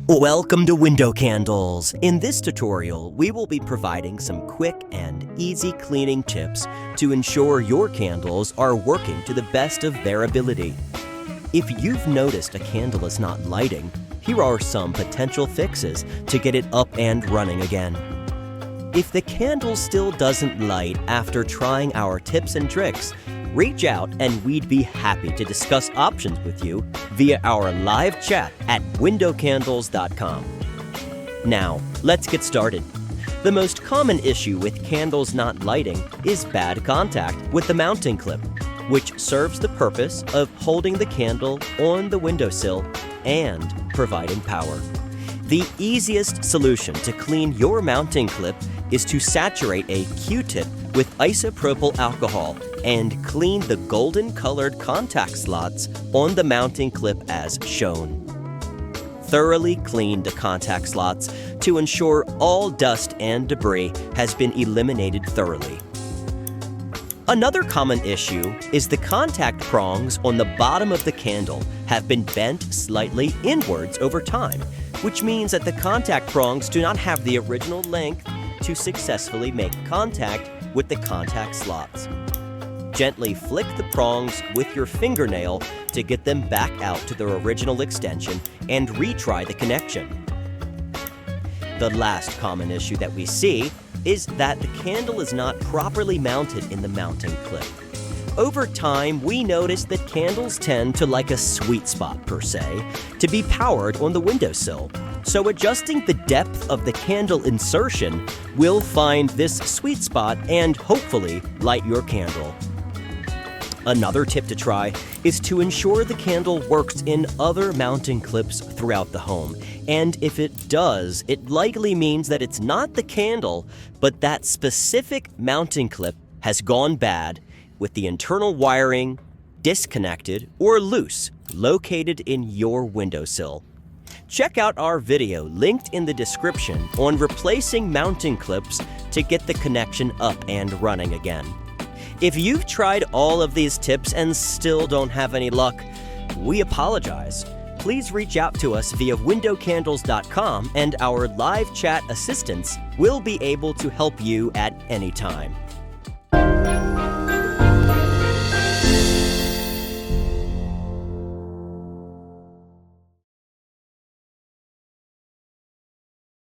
Welcome to Window Candles. In this tutorial, we will be providing some quick and easy cleaning tips to ensure your candles are working to the best of their ability. If you've noticed a candle is not lighting, here are some potential fixes to get it up and running again. If the candle still doesn't light after trying our tips and tricks, reach out and we'd be happy to discuss options with you via our live chat at windowcandles.com. Now, let's get started. The most common issue with candles not lighting is bad contact with the mounting clip, which serves the purpose of holding the candle on the windowsill and providing power. The easiest solution to clean your mounting clip is to saturate a Q-tip with isopropyl alcohol and clean the golden-colored contact slots on the mounting clip as shown. Thoroughly clean the contact slots to ensure all dust and debris has been eliminated thoroughly. Another common issue is the contact prongs on the bottom of the candle have been bent slightly inwards over time, which means that the contact prongs do not have the original length to successfully make contact with the contact slots. Gently flick the prongs with your fingernail to get them back out to their original extension and retry the connection. The last common issue that we see is that the candle is not properly mounted in the mounting clip. Over time, we notice that candles tend to like a sweet spot, per se, to be powered on the windowsill. So adjusting the depth of the candle insertion will find this sweet spot and hopefully light your candle. Another tip to try is to ensure the candle works in other mounting clips throughout the home. And if it does, it likely means that it's not the candle, but that specific mounting clip has gone bad with the internal wiring disconnected or loose located in your windowsill. Check out our video linked in the description on replacing mounting clips to get the connection up and running again. If you've tried all of these tips and still don't have any luck, we apologize. Please reach out to us via windowcandles.com and our live chat assistants will be able to help you at any time.